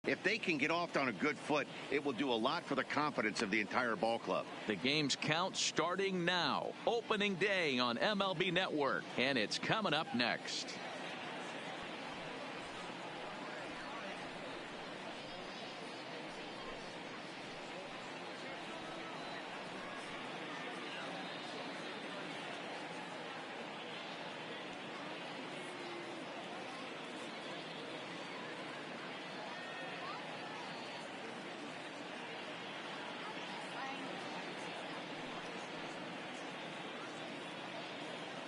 If they can get off on a good foot, it will do a lot for the confidence of the entire ball club. The game's count starting now. Opening day on MLB Network, and it's coming up next.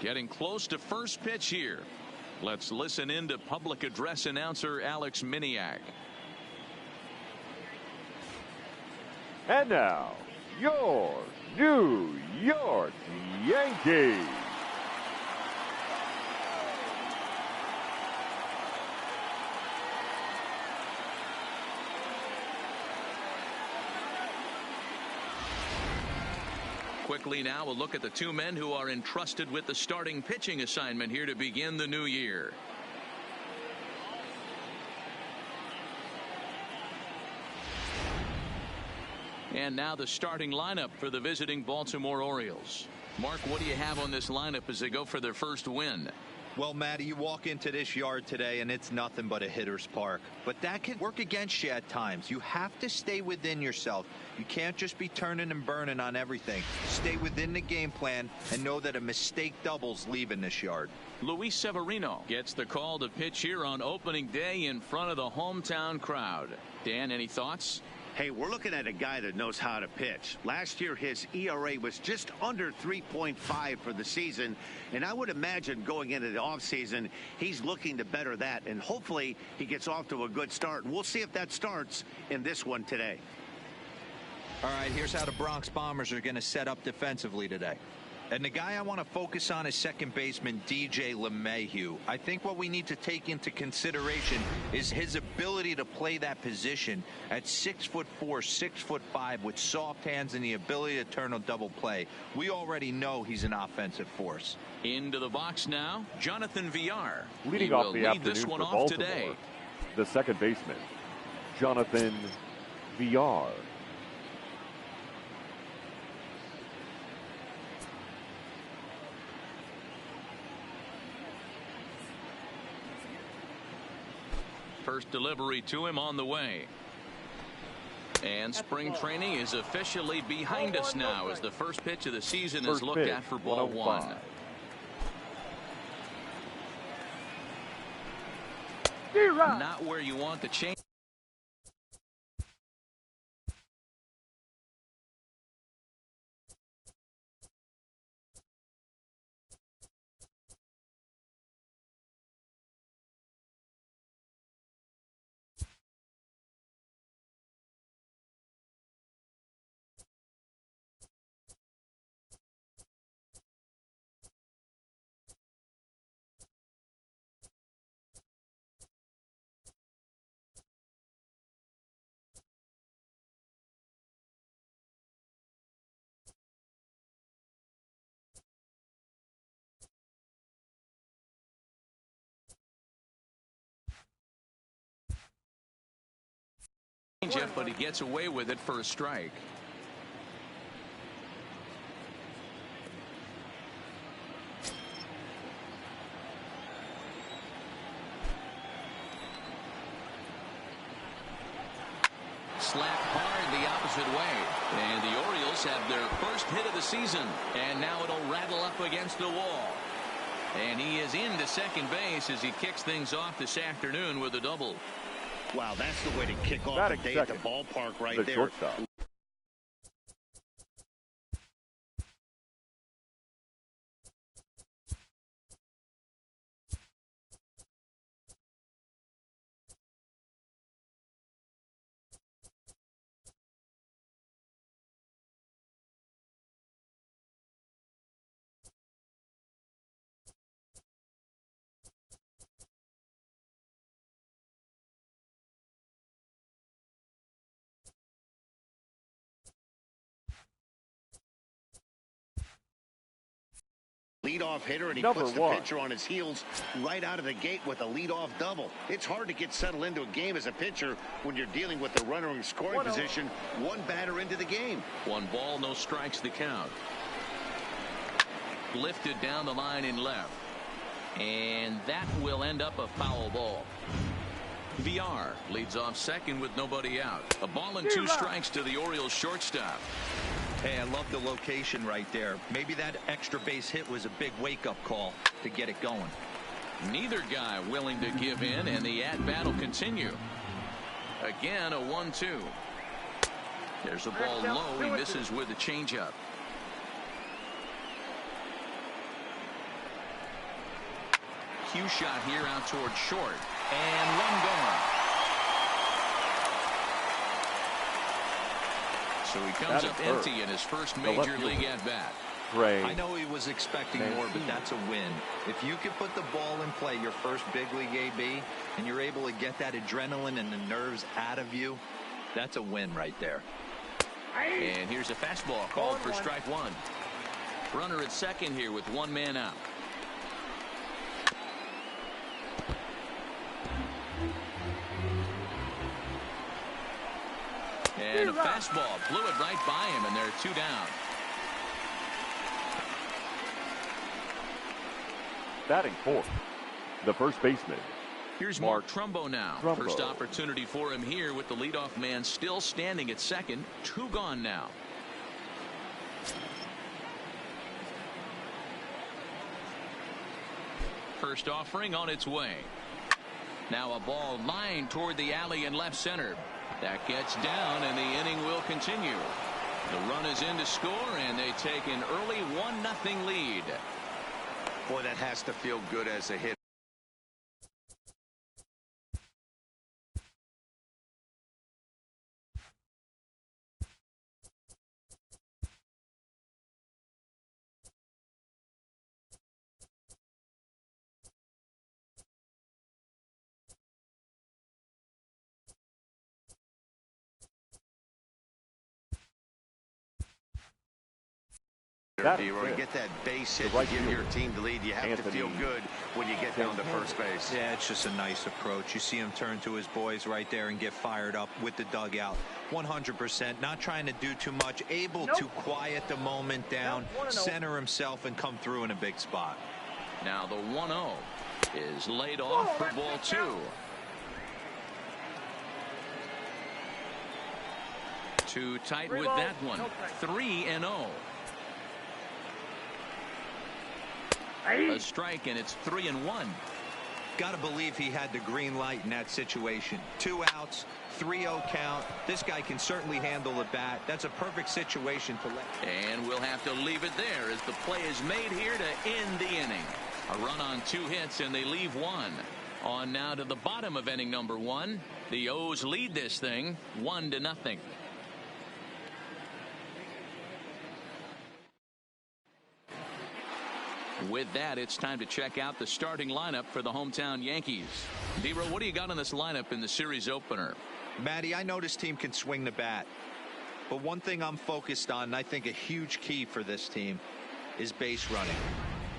Getting close to first pitch here. Let's listen in to public address announcer Alex Miniak. And now, your New York Yankees. Quickly now, a look at the two men who are entrusted with the starting pitching assignment here to begin the new year. And now the starting lineup for the visiting Baltimore Orioles. Mark, what do you have on this lineup as they go for their first win? Well, Matty, you walk into this yard today and it's nothing but a hitter's park. But that can work against you at times. You have to stay within yourself. You can't just be turning and burning on everything. Stay within the game plan and know that a mistake doubles leaving this yard. Luis Severino gets the call to pitch here on opening day in front of the hometown crowd. Dan, any thoughts? Hey, we're looking at a guy that knows how to pitch. Last year, his ERA was just under 3.5 for the season, and I would imagine going into the offseason, he's looking to better that, and hopefully he gets off to a good start. And we'll see if that starts in this one today. All right, here's how the Bronx Bombers are going to set up defensively today. And the guy I want to focus on is second baseman DJ LeMahieu. I think what we need to take into consideration is his ability to play that position at 6'4", 6'5", with soft hands and the ability to turn a double play. We already know he's an offensive force. Into the box now, Jonathan Villar. Leading off the afternoon for Baltimore, today, the second baseman, Jonathan Villar. First delivery to him on the way. And spring training is officially behind us now as the first pitch of the season is looked at for ball one. Not where you want the change. But he gets away with it for a strike. Slapped hard the opposite way. And the Orioles have their first hit of the season. And now it'll rattle up against the wall. And he is into second base as he kicks things off this afternoon with a double. Wow, that's the way to kick off the day at the ballpark right there. leadoff hitter, and he Number puts the one. pitcher on his heels right out of the gate with a leadoff double. It's hard to get settled into a game as a pitcher when you're dealing with the runner in scoring position, one batter into the game. 1 ball, no strikes the count. Lifted down the line in left. And that will end up a foul ball. VR leads off second with nobody out. A ball and 2 strikes to the Orioles shortstop. Hey, I love the location right there. Maybe that extra base hit was a big wake-up call to get it going. Neither guy willing to give in, and the at-bat will continue. Again, a 1-2. There's a ball low. He misses with a changeup. Cue shot here out towards short. And 1 gone. So he comes up empty in his first major league at-bat. I know he was expecting more, but that's a win. If you can put the ball in play, your first big league AB, and you're able to get that adrenaline and the nerves out of you, that's a win right there. And here's a fastball called for strike 1. Runner at second here with 1 man out. And a fastball blew it right by him, and there are 2 down. Batting fourth, the first baseman. Here's Mark Trumbo now. First opportunity for him here with the leadoff man still standing at second. 2 gone now. First offering on its way. Now a ball lined toward the alley in left center. That gets down, and the inning will continue. The run is in to score, and they take an early 1-0 lead. Boy, that has to feel good as a hit. Or get that base hit to give your team the lead. You have to feel good when you get down to first base. Yeah, it's just a nice approach. You see him turn to his boys right there and get fired up with the dugout. 100%, not trying to do too much, able to quiet the moment down, center himself, and come through in a big spot. Now the 1-0 is laid off for ball 2. Too tight with that one. 3-0. A strike, and it's 3-1. Gotta believe he had the green light in that situation. 2 outs, 3-0 count. This guy can certainly handle the bat. That's a perfect situation to let. And we'll have to leave it there as the play is made here to end the inning. A run on 2 hits, and they leave 1. On now to the bottom of inning number 1. The O's lead this thing 1-0. With that, it's time to check out the starting lineup for the hometown Yankees. D-Row, what do you got in this lineup in the series opener? Matty, I know this team can swing the bat. But one thing I'm focused on, and I think a huge key for this team, is base running.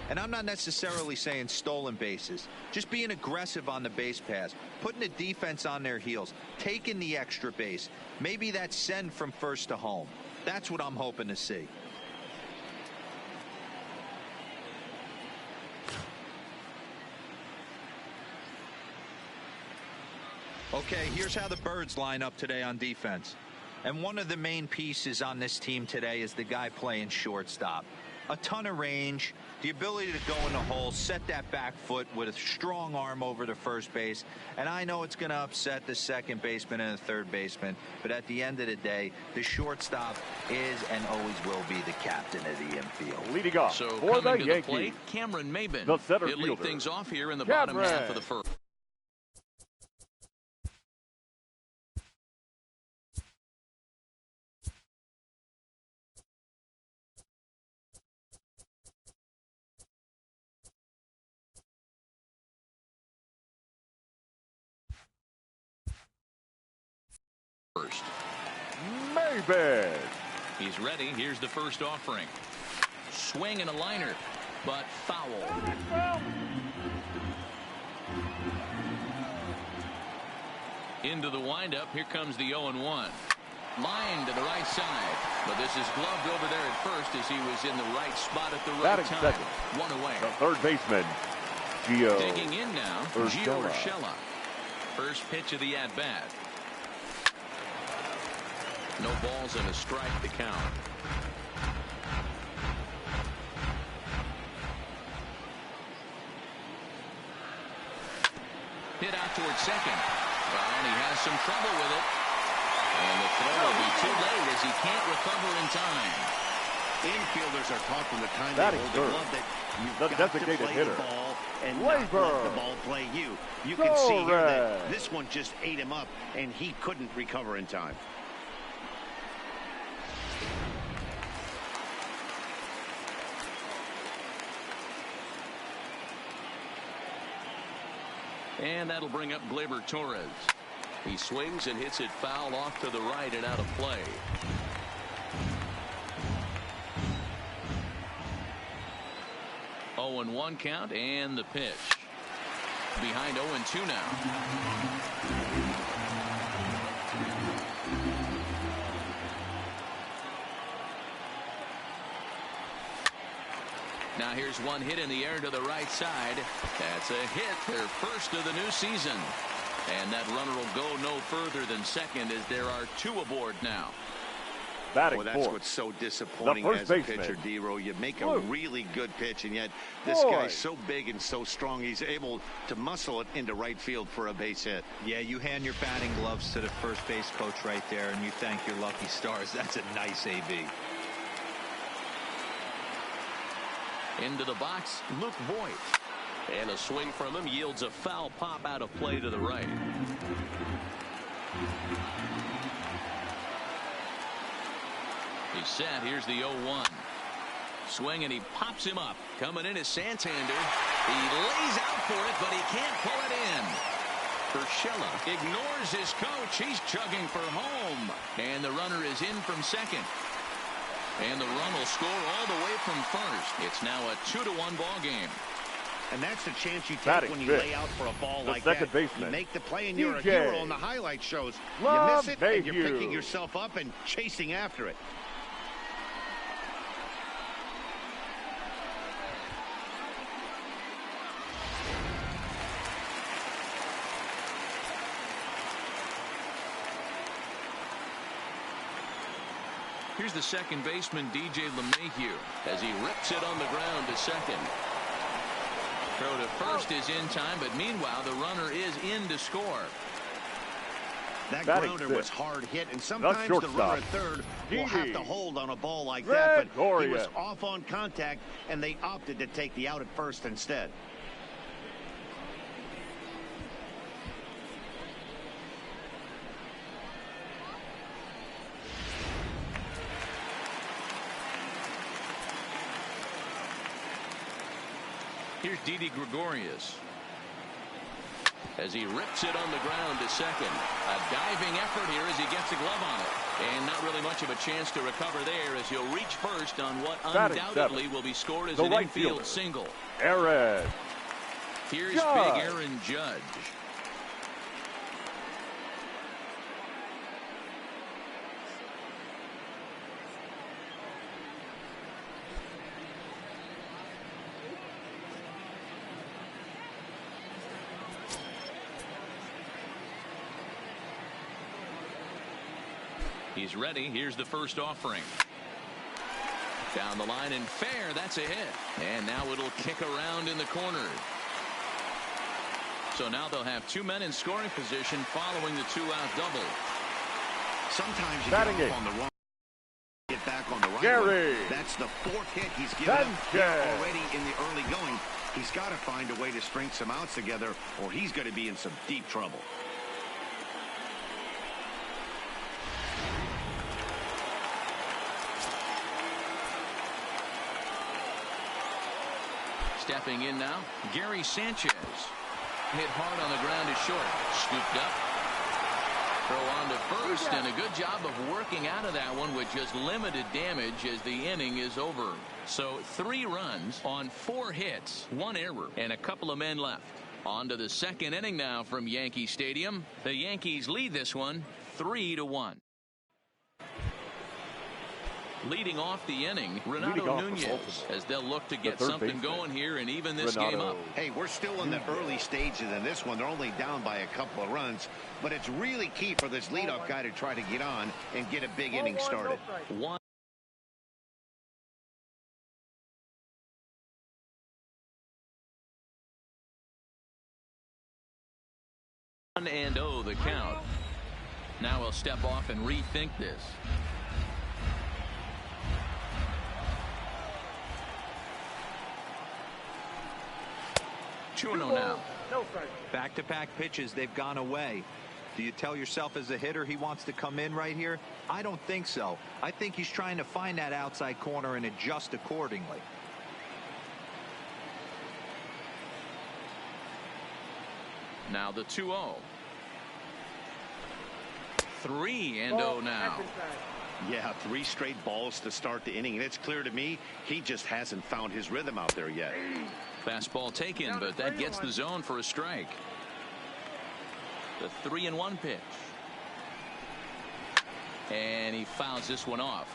And I'm not necessarily saying stolen bases. Just being aggressive on the base pass. Putting the defense on their heels. Taking the extra base. Maybe that send from first to home. That's what I'm hoping to see. Okay, here's how the Birds line up today on defense. And one of the main pieces on this team today is the guy playing shortstop. A ton of range, the ability to go in the hole, set that back foot with a strong arm over to first base. And I know it's going to upset the second baseman and the third baseman, but at the end of the day, the shortstop is and always will be the captain of the infield. Leading off so for the coming to Yankees, the plate, Cameron Maybin. the center He'll lead fielder, things off here in the bottom half of the first. First. Maybin. He's ready. Here's the first offering. Swing and a liner. but foul. Into the windup. Here comes the 0-1. Line to the right side. But this is gloved over there at first as he was in the right spot at the right time. Second. One away. The third baseman, Gio. Digging in now, Gio Urshela. First pitch of the at-bat. No balls and a strike to count. Hit out towards second. And he has some trouble with it. And the throw will be too late as he can't recover in time. Infielders are taught from the time they hold the glove that you've the got to play hitter. the ball and not let the ball play you. You can see here that this one just ate him up, and he couldn't recover in time. And that'll bring up Gleyber Torres. He swings and hits it foul off to the right and out of play. Oh, 0-1 count and the pitch. Behind 0-2 now. Now here's one hit in the air to the right side. That's a hit, their first of the new season. And that runner will go no further than second as there are two aboard now. Batting well, that's fourth. what's so disappointing as a pitcher, D-Row. You make a really good pitch, and yet this guy's so big and so strong, he's able to muscle it into right field for a base hit. Yeah, you hand your batting gloves to the first base coach right there, and you thank your lucky stars. That's a nice AB. Into the box, Luke Voigt. And a swing from him yields a foul pop out of play to the right. He's set. Here's the 0-1. Swing, and he pops him up. Coming in is Santander. He lays out for it, but he can't pull it in. Urshela ignores his coach. He's chugging for home. And the runner is in from second. And the run will score all the way from first. It's now a 2-1 ball game. And that's the chance you take when you lay out for a ball like that. Baseman. You make the play, and you're a hero on the highlight shows. You miss it, and you're picking yourself up and chasing after it. Here's the second baseman, DJ LeMahieu, as he rips it on the ground to second. Throw to first is in time, but meanwhile the runner is in to score. That grounder was hard hit, and sometimes the runner at third will have to hold on a ball like that, but he was off on contact, and they opted to take the out at first instead. Here's Didi Gregorius as he rips it on the ground to second. A diving effort here as he gets a glove on it. And not really much of a chance to recover there as he'll reach first on what undoubtedly will be scored as an infield single. Aaron Here's Big Aaron Judge. He's ready. Here's the first offering. Down the line and fair. That's a hit. And now it'll kick around in the corner. So now they'll have two men in scoring position following the two-out double. Sometimes you get off on the wrong, get back on the right one. That's the fourth hit he's given up already in the early going. He's got to find a way to string some outs together, or he's going to be in some deep trouble. Stepping in now, Gary Sanchez. Hit hard on the ground is short. Scooped up. Throw on to first, and a good job of working out of that one with just limited damage as the inning is over. So 3 runs on 4 hits, 1 error, and a couple of men left. On to the second inning now from Yankee Stadium. The Yankees lead this one 3-1. Leading off the inning, Renato Nunez, as they'll look to get something going here and even this game up. Hey, we're still in the early stages in this one. They're only down by a couple of runs, but it's really key for this leadoff guy to try to get on and get a big inning started. 1 and 0 the count. Now we'll step off and rethink this. Now. Back-to-back pitches, they've gone away. Do you tell yourself as a hitter he wants to come in right here? I don't think so. I think he's trying to find that outside corner and adjust accordingly. Now the 2-0. 3-0 now. Yeah, 3 straight balls to start the inning, and it's clear to me he just hasn't found his rhythm out there yet. Fastball taken, but that gets the zone for a strike. The 3-1 pitch. And he fouls this one off.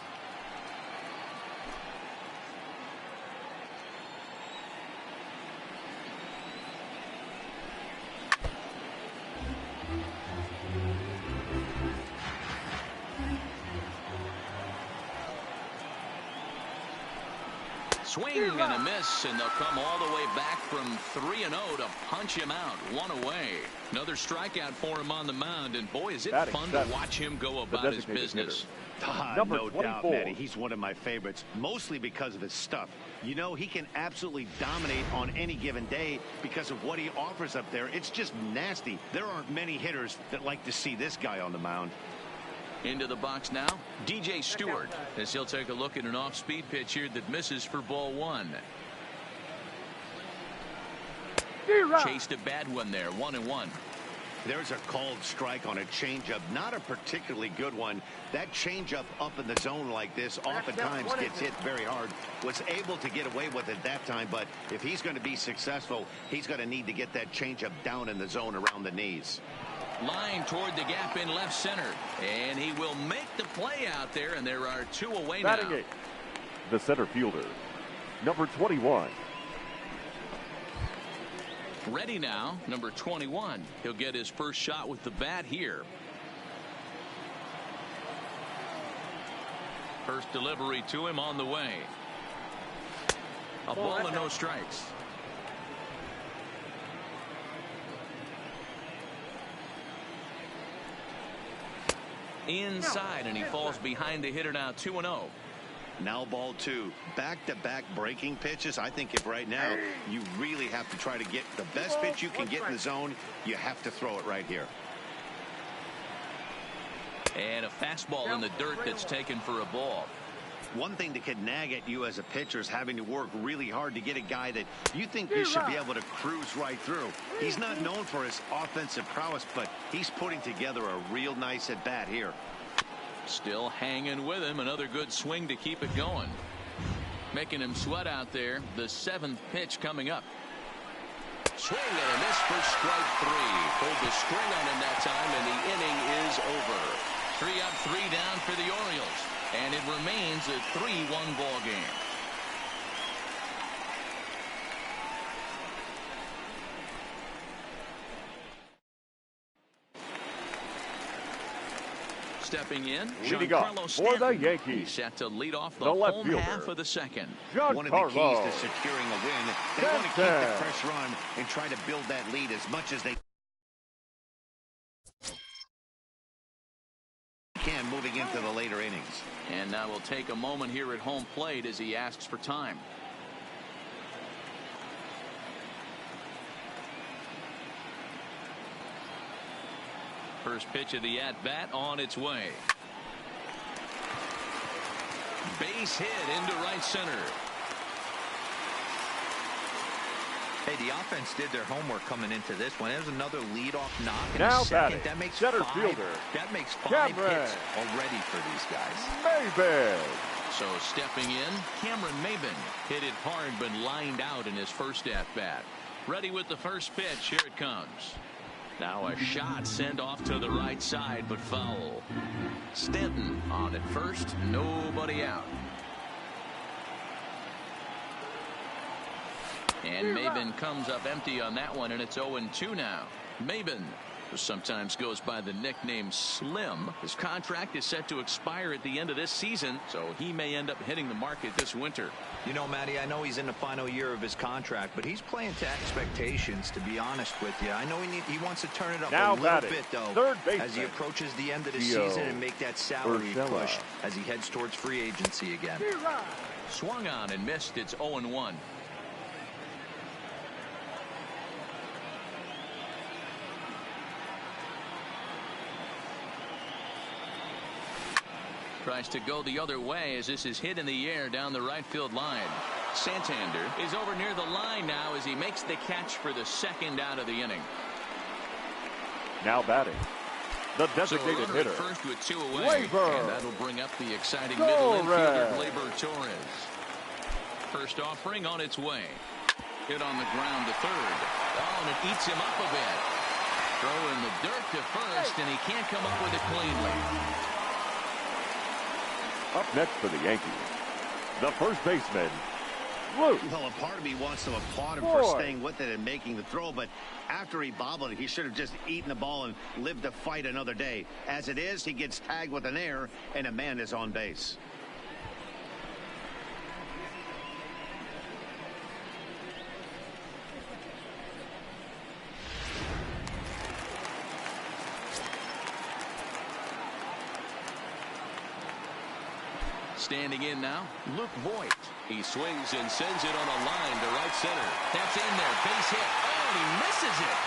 Swing and a miss, and they'll come all the way back from 3-0 to punch him out. 1 away. Another strikeout for him on the mound, and boy, is it fun to watch him go about his business. No doubt, Matty. He's one of my favorites, mostly because of his stuff. You know, he can absolutely dominate on any given day because of what he offers up there. It's just nasty. There aren't many hitters that like to see this guy on the mound. Into the box now, DJ Stewart, as he'll take a look at an off-speed pitch here that misses for ball 1. Chased a bad one there, 1-1. There's a called strike on a changeup, not a particularly good one. That changeup up in the zone like this oftentimes gets hit very hard. Was able to get away with it that time, but if he's going to be successful, he's going to need to get that changeup down in the zone around the knees. Line toward the gap in left center, and he will make the play out there, and there are 2 away now. Batting 8, the center fielder, number 21. Ready now, number 21. He'll get his first shot with the bat here. First delivery to him on the way. A ball and no strikes. Inside, and he falls behind the hitter now. 2-0. Now ball 2. Back-to-back breaking pitches. I think if right now you really have to try to get the best pitch you can get in the zone, you have to throw it right here. And a fastball in the dirt that's taken for a ball. One thing that could nag at you as a pitcher is having to work really hard to get a guy that you think you should be able to cruise right through. He's not known for his offensive prowess, but he's putting together a real nice at-bat here. Still hanging with him. Another good swing to keep it going. Making him sweat out there. The 7th pitch coming up. Swing and a miss for strike 3. Pulled the string on him that time, and the inning is over. 3 up, 3 down for the Orioles. And it remains a 3-1 ball game. Stepping in, Giancarlo for the Yankees. Set to lead off the home half of the second. One of the keys to securing a win, they want to keep the pressure on and try to build that lead as much as they can moving into the later innings. And now we'll take a moment here at home plate as he asks for time. First pitch of the at-bat on its way. Base hit into right center. Hey, the offense did their homework coming into this one. There's another leadoff knock in now a second. Batting, that makes center five. fielder. That makes 5 hits already for these guys. Maybe. So stepping in, Cameron Maben hit it hard but lined out in his first at-bat. Ready with the first pitch. Here it comes. Now a shot sent off to the right side, but foul. Stanton on at first, nobody out. And Maben comes up empty on that one, and it's 0-2 now. Maben, who sometimes goes by the nickname Slim, his contract is set to expire at the end of this season, so he may end up hitting the market this winter. You know, Matty, I know he's in the final year of his contract, but he's playing to expectations, to be honest with you. I know he wants to turn it up now a little bit, though, third baseman, as he approaches the end of the season and make that salary push as he heads towards free agency again. Swung on and missed. It's 0-1. Tries to go the other way as this is hit in the air down the right field line. Santander is over near the line now as he makes the catch for the second out of the inning. Now batting, the designated hitter, first with 2 away, Gleyber. and that'll bring up the exciting middle infielder Gleyber Torres. First offering on its way. Hit on the ground to third. Oh, and it eats him up a bit. Throw in the dirt to first, and he can't come up with it cleanly. Up next for the Yankees, the first baseman, Luke. Well, a part of me wants to applaud him for staying with it and making the throw, but after he bobbled it, he should have just eaten the ball and lived to fight another day. As it is, he gets tagged with an error, and a man is on base. Standing in now, Luke Voigt. He swings and sends it on a line to right center. That's in there. Base hit. Oh, and he misses it.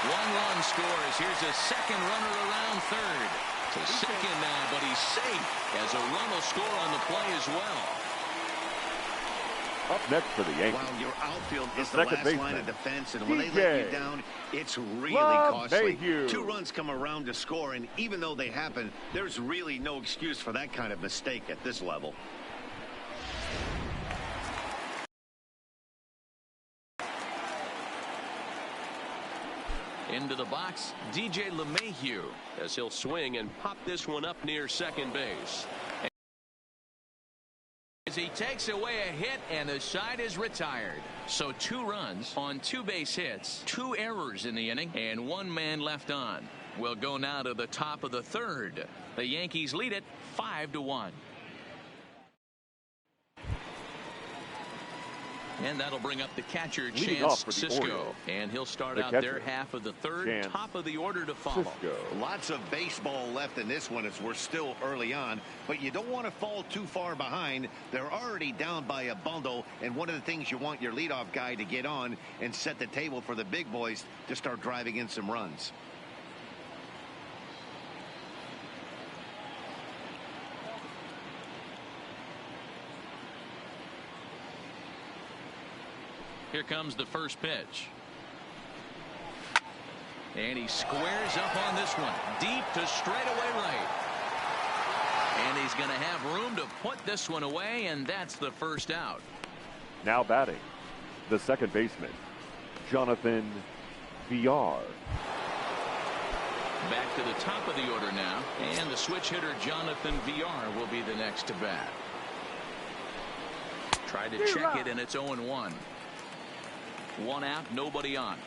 1 run scores. Here's a second runner around third. To second now, but he's safe as a run will score on the play as well. Up next for the Yankees. Well, your outfield is the second last baseman, line of defense, and when they let you down, it's really costly. 2 runs come around to score, and even though they happen, there's really no excuse for that kind of mistake at this level. Into the box, DJ LeMahieu, as he'll swing and pop this one up near second base. As he takes away a hit, and the side is retired. So 2 runs on 2 base hits, 2 errors in the inning, and 1 man left on. We'll go now to the top of the third. The Yankees lead it 5-1. And that'll bring up the catcher, Chance Sisco. And he'll start out their half of the third, top of the order to follow. Lots of baseball left in this one as we're still early on, but you don't want to fall too far behind. They're already down by a bundle, and one of the things you want your leadoff guy to get on and set the table for the big boys to start driving in some runs. Here comes the first pitch. And he squares up on this one. Deep to straightaway right. And he's going to have room to put this one away, and that's the first out. Now batting, the second baseman, Jonathan Villar. Back to the top of the order now. And the switch hitter, Jonathan Villar, will be the next to bat. Tried to check it, and it's 0-1. 1 out, nobody on.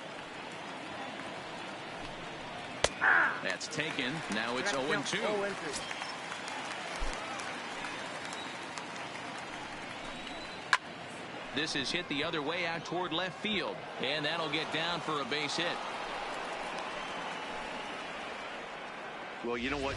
That's taken. Now it's 0-2. This is hit the other way out toward left field, and that'll get down for a base hit. Well, you know what?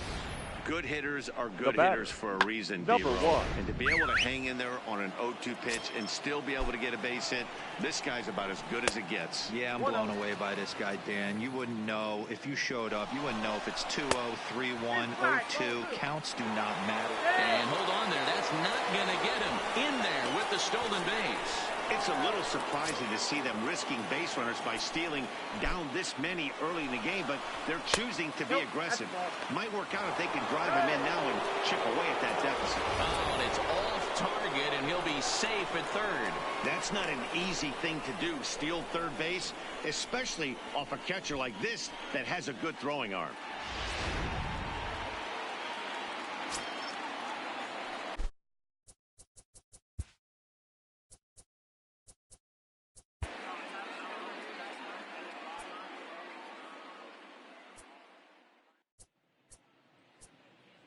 Good hitters are good hitters for a reason, Number 1. And to be able to hang in there on an 0-2 pitch and still be able to get a base hit, this guy's about as good as it gets. Yeah, I'm blown away by this guy, Dan. You wouldn't know if you showed up. You wouldn't know if it's 2-0, 3-1, 0-2. Counts do not matter. And hold on there. That's not going to get him in there with the stolen base. It's a little surprising to see them risking base runners by stealing down this many early in the game, but they're choosing to be aggressive. Might work out if they can drive him in now and chip away at that deficit. Oh, and it's off target, and he'll be safe at third. That's not an easy thing to do, steal third base, especially off a catcher like this that has a good throwing arm.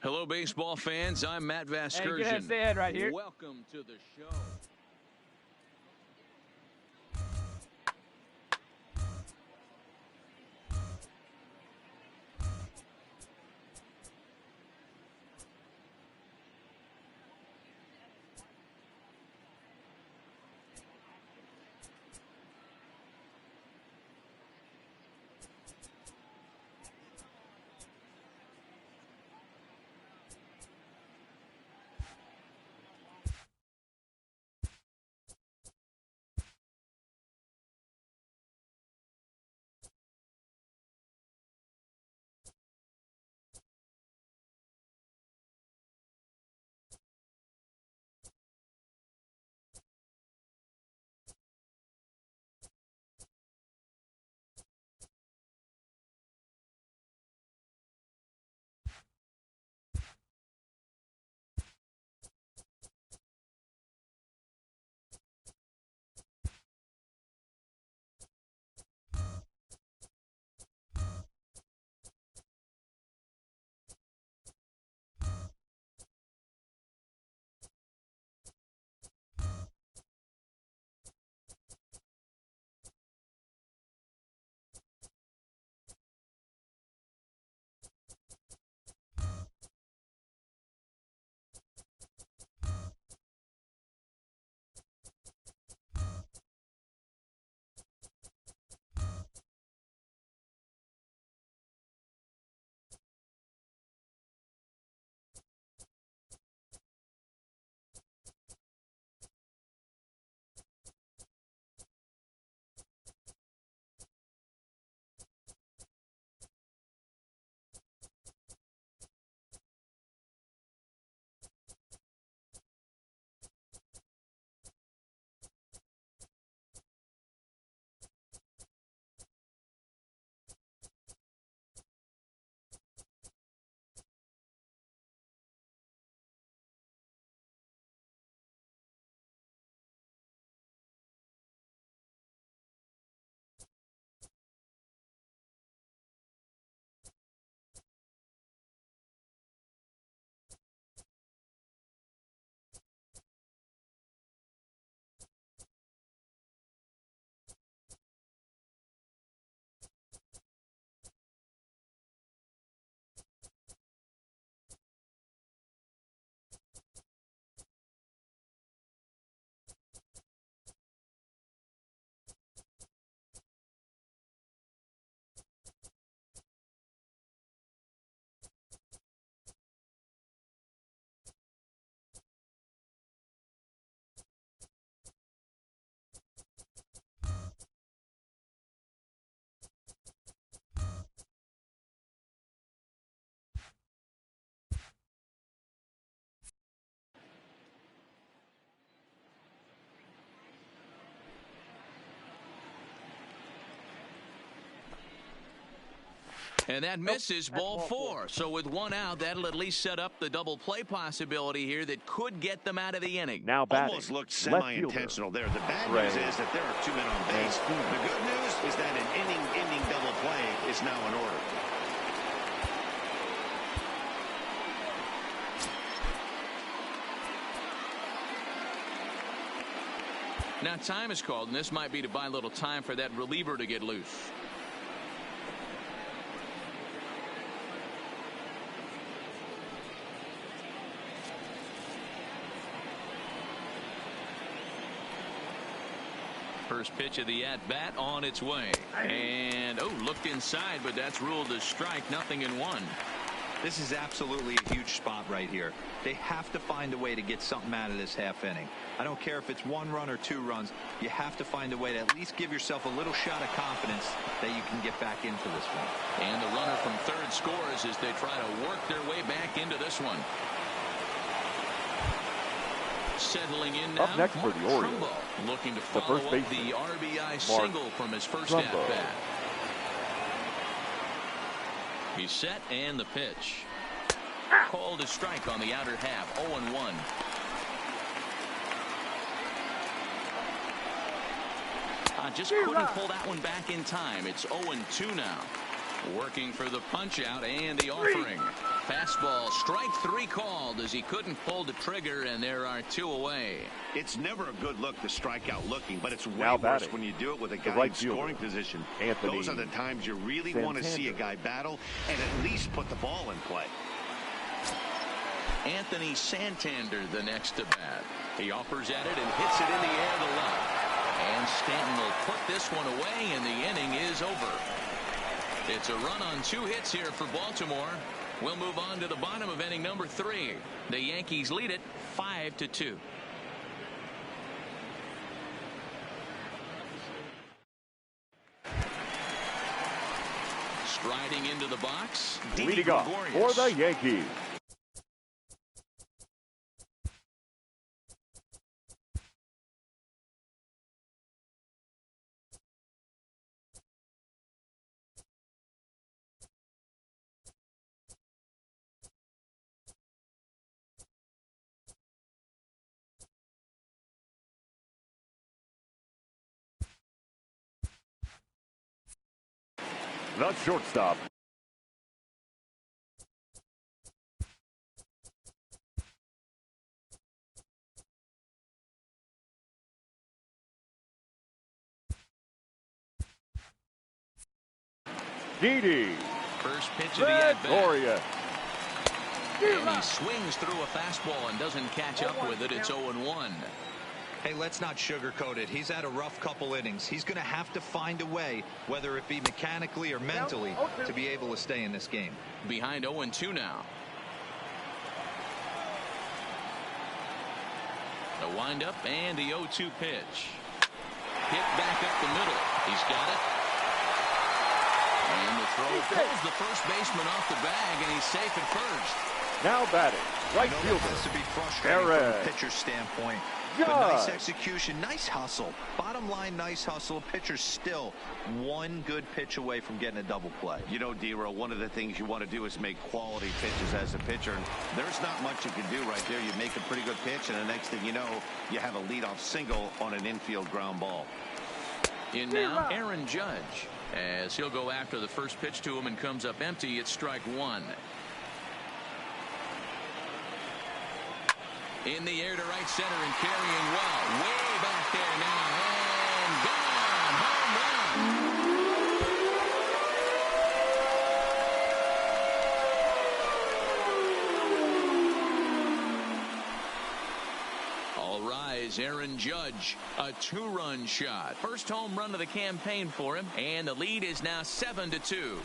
Hello, baseball fans. I'm Matt Vasgersian. Hey, go ahead, stay ahead right here. Welcome to the show. And that misses ball four. So with one out, that'll at least set up the double play possibility here that could get them out of the inning. Now batting, almost looked semi-intentional there. The bad news is that there are two men on base. The good news is that an inning-ending double play is now in order. Now time is called, and this might be to buy a little time for that reliever to get loose. First pitch of the at-bat on its way. And, looked inside, but that's ruled a strike, 0-1. This is absolutely a huge spot right here. They have to find a way to get something out of this half inning. I don't care if it's 1 run or 2 runs. You have to find a way to at least give yourself a little shot of confidence that you can get back into this one. And the runner from third scores as they try to work their way back into this one. Settling in now, up next for the Orioles, looking to follow up the RBI single from his first at-bat. He's set, and the pitch. Called a strike on the outer half, 0-1. Just couldn't pull that one back in time. It's 0-2 now. Working for the punch-out and the offering. Fastball, strike 3 called as he couldn't pull the trigger, and there are 2 away. It's never a good look to strike out looking, but it's way worse when you do it with a guy in scoring position. Those are the times you really want to see a guy battle and at least put the ball in play. Anthony Santander the next to bat. He offers at it and hits it in the air to left. And Stanton will put this one away, and the inning is over. It's a run on 2 hits here for Baltimore. We'll move on to the bottom of inning number 3. The Yankees lead it 5-2. Striding into the box, leading off for the Yankees. The shortstop. Didi. First pitch of the at-bat. And he swings through a fastball and doesn't catch up with it. It's 0-1. Hey, let's not sugarcoat it. He's had a rough couple innings. He's going to have to find a way, whether it be mechanically or mentally, to be able to stay in this game. Behind 0-2 now. The windup and the 0-2 pitch. Hit back up the middle. He's got it. And the throw pulls the first baseman off the bag, and he's safe at first. Now batting, right fielder. That has to be frustrating from a pitcher's standpoint. But nice execution, nice hustle. Bottom line, nice hustle. Pitcher's still 1 good pitch away from getting a double play. You know, D-Row, one of the things you want to do is make quality pitches as a pitcher. And there's not much you can do right there. You make a pretty good pitch, and the next thing you know, you have a leadoff single on an infield ground ball. In now, Aaron Judge, as he'll go after the first pitch to him and comes up empty. It's strike 1. In the air to right center and carrying well. Way back there now. And gone. Home run. All rise, Aaron Judge. A 2-run shot. First home run of the campaign for him. And the lead is now 7-2.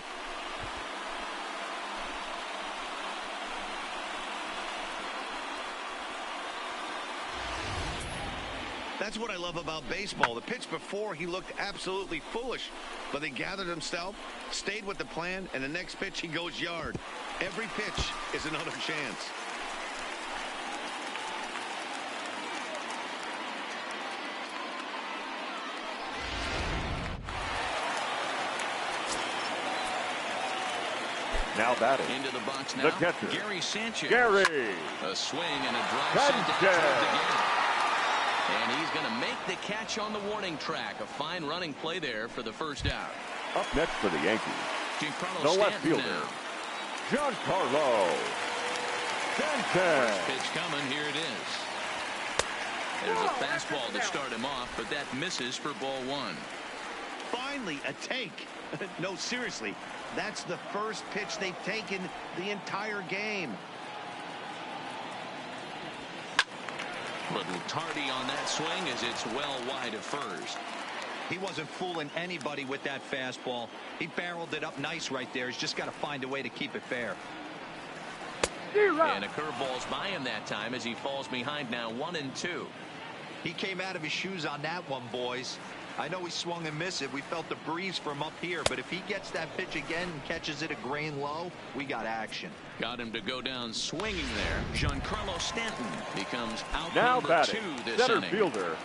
That's what I love about baseball. The pitch before, he looked absolutely foolish, but he gathered himself, stayed with the plan, and the next pitch he goes yard. Every pitch is another chance. Now batting. Into the box now. The catcher, Gary Sanchez. Gary. A swing and a drive sent down toward the gate. And he's going to make the catch on the warning track. A fine running play there for the first out. Up next for the Yankees, the left fielder, Giancarlo Stanton. First pitch coming. Here it is. There's a fastball to start him off, but that misses for ball 1. Finally, a take. No, seriously, that's the first pitch they've taken the entire game. Little tardy on that swing as it's well wide of first. He wasn't fooling anybody with that fastball. He barreled it up nice right there. He's just got to find a way to keep it fair. And a curveball's by him that time as he falls behind now 1-2. He came out of his shoes on that one, boys. I know he swung and missed it. We felt the breeze from up here, but if he gets that pitch again and catches it a grain low, we got action. Got him to go down swinging there. Giancarlo Stanton becomes out Now number batting, 2 this center inning. fielder,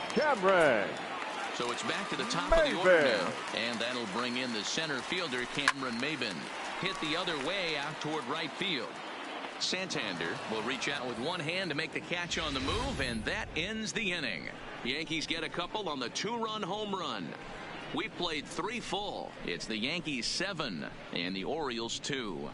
Cameron. So it's back to the top of the order now. And that'll bring in the center fielder, Cameron Maybin. Hit the other way out toward right field. Santander will reach out with one hand to make the catch on the move, and that ends the inning. Yankees get a couple on the 2-run home run. We played 3 full. It's the Yankees 7 and the Orioles 2.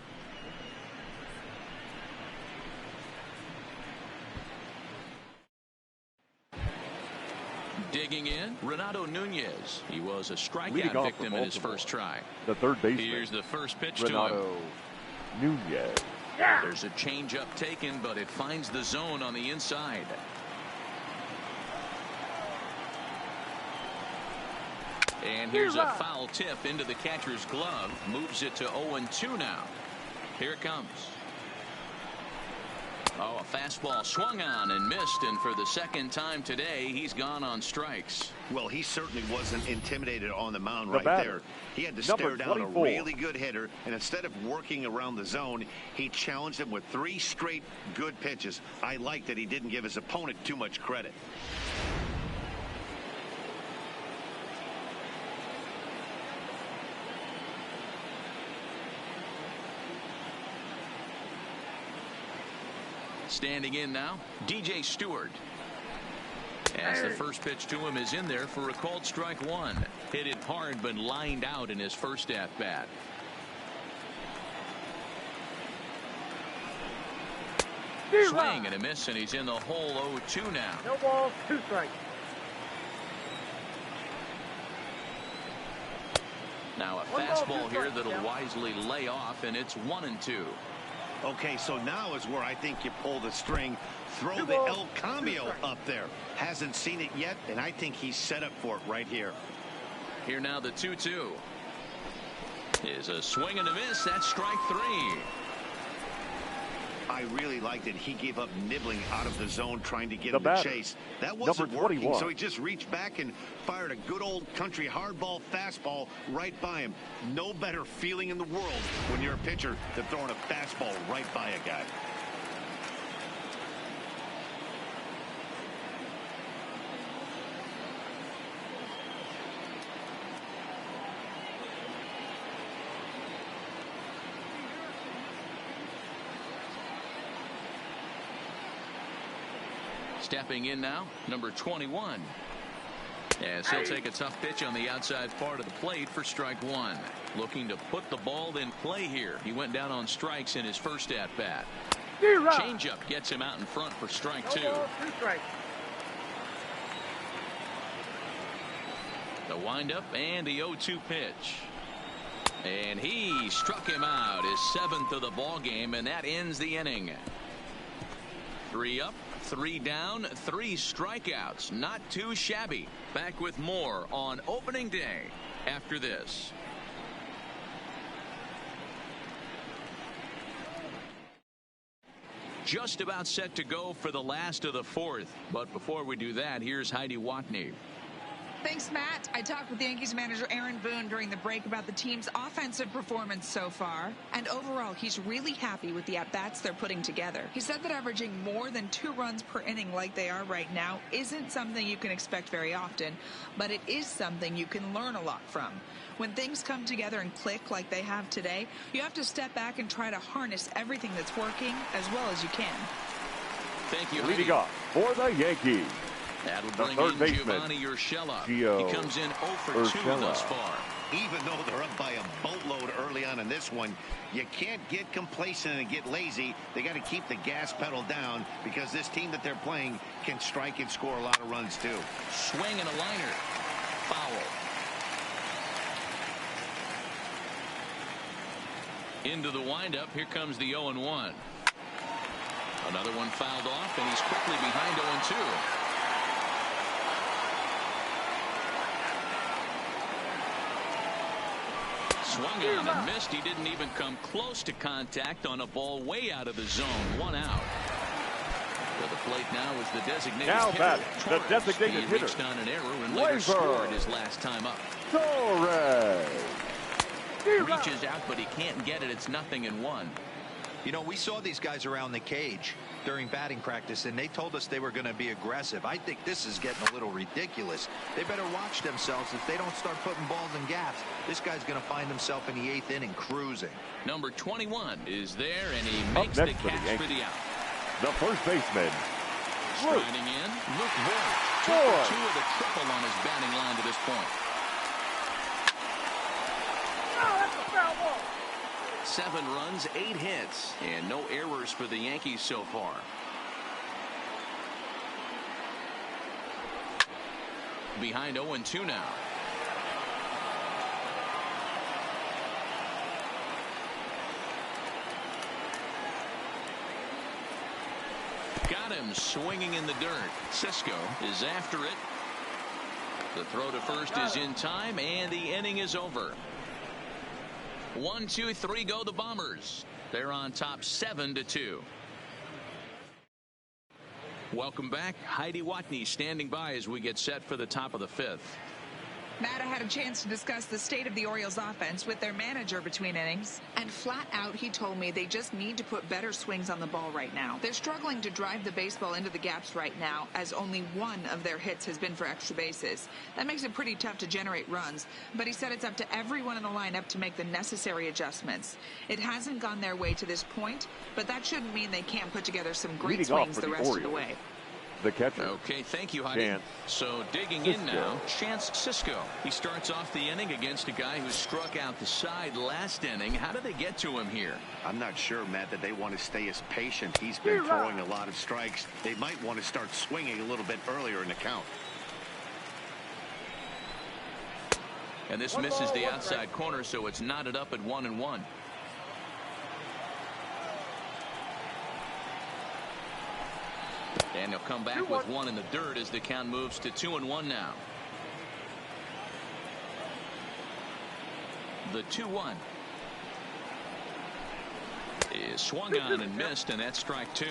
Digging in, Renato Nunez. He was a strikeout victim in his first try. The third baseman. Here's the first pitch Renato to him. Nunez. There's a changeup taken, but it finds the zone on the inside. And here's a foul tip into the catcher's glove. Moves it to 0-2 now. Here it comes. Oh, a fastball swung on and missed, and for the second time today, he's gone on strikes. Well, he certainly wasn't intimidated on the mound The right batter, there. He had to number stare down 24. a really good hitter, and instead of working around the zone, he challenged him with 3 straight good pitches. I like that he didn't give his opponent too much credit. Standing in now, DJ Stewart. As the first pitch to him is in there for a called strike 1. Hit it hard but lined out in his first at-bat. Swing and a miss, and he's in the hole 0-2 now. No balls, 2 strikes. Now a fastball here that'll wisely lay off, and it's 1-2. Okay, so now is where I think you pull the string. Throw the El Cambio up there. Hasn't seen it yet, and I think he's set up for it right here. Here now the 2-2. Is a swing and a miss. That's strike 3. I really liked it. He gave up nibbling out of the zone trying to get The him batter, to chase. That wasn't number working, 21. so he just reached back and fired a good old country hardball fastball right by him. No better feeling in the world when you're a pitcher than throwing a fastball right by a guy. Stepping in now, number 21. As he'll take a tough pitch on the outside part of the plate for strike 1. Looking to put the ball in play here. He went down on strikes in his first at-bat. Changeup gets him out in front for strike 2. No balls, 3 strikes. The windup and the 0-2 pitch. And he struck him out, his 7th of the ball game, and that ends the inning. 3 up, 3 down, 3 strikeouts. Not too shabby. Back with more on opening day after this. Just about set to go for the last of the 4th. But before we do that, here's Heidi Watney. Thanks, Matt. I talked with Yankees manager Aaron Boone during the break about the team's offensive performance so far. And overall, he's really happy with the at-bats they're putting together. He said that averaging more than 2 runs per inning like they are right now isn't something you can expect very often, but it is something you can learn a lot from. When things come together and click like they have today, you have to step back and try to harness everything that's working as well as you can. Thank you, Leading Heidi. off for the Yankees, That'll the bring third in baseman, Giovanni Urshela. Gio He comes in 0 for 2 Urshela. thus far. Even though they're up by a boatload early on in this one, you can't get complacent and get lazy. They got to keep the gas pedal down because this team that they're playing can strike and score a lot of runs too. Swing and a liner. Foul. Into the windup. Here comes the 0-1. Another one fouled off, and he's quickly behind 0-2. swung on and missed. He didn't even come close to contact on a ball way out of the zone. 1 out. To the plate now is the designated now hitter. The designated he hitter. Reached on an error and later scored his last time up. Torres. Reaches out, but he can't get it. It's 0-1. You know, we saw these guys around the cage during batting practice, and they told us they were going to be aggressive. I think this is getting a little ridiculous. They better watch themselves. If they don't start putting balls in gaps, this guy's going to find himself in the 8th inning cruising. Number 21 is there, and he makes the catch for the out. The first baseman. Striding in, Luke Voigt. 2 for 2 with a triple on his batting line to this point. Oh, that's a foul ball. 7 runs, 8 hits, and no errors for the Yankees so far. Behind 0-2 now. Got him swinging in the dirt. Cisco is after it. The throw to first is in time, and the inning is over. 1, 2, 3 go the Bombers. They're on top 7-2. Welcome back. Heidi Watney standing by as we get set for the top of the 5th. Matt, I had a chance to discuss the state of the Orioles offense with their manager between innings. And flat out, he told me they just need to put better swings on the ball right now. They're struggling to drive the baseball into the gaps right now, as only 1 of their hits has been for extra bases. That makes it pretty tough to generate runs. But he said it's up to everyone in the lineup to make the necessary adjustments. It hasn't gone their way to this point, but that shouldn't mean they can't put together some great swings the rest of the way. The catcher. Okay, thank you, Heidi. So digging in now, Chance Cisco. He starts off the inning against a guy who struck out the side last inning. How do they get to him here? I'm not sure, Matt, that they want to stay as patient. He's been throwing a lot of strikes. They might want to start swinging a little bit earlier in the count. And this misses the outside corner, so it's knotted up at 1-1. And he'll come back with 1 in the dirt as the count moves to 2-1 now. The 2-1 is swung on and missed, and that's strike 2.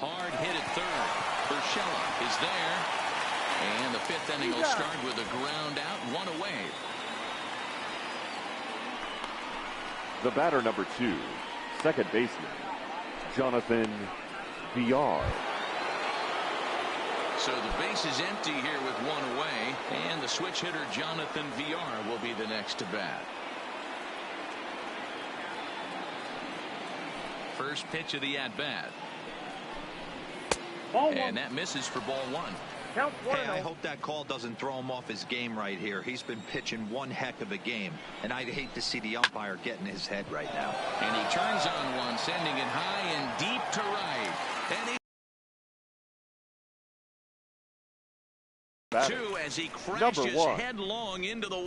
Hard hit at third. Urshela is there. And the 5th inning will start with a ground out, 1 away. The batter, number 2, second baseman, Jonathan Villar. So the base is empty here with 1 away, and the switch hitter Jonathan Villar will be the next to bat. First pitch of the at-bat. And that misses for ball 1. Hey, I hope that call doesn't throw him off his game right here. He's been pitching one heck of a game, and I'd hate to see the umpire get in his head right now. And he turns on one, sending it high and deep to right. And he 2 as he crashes headlong into the wall.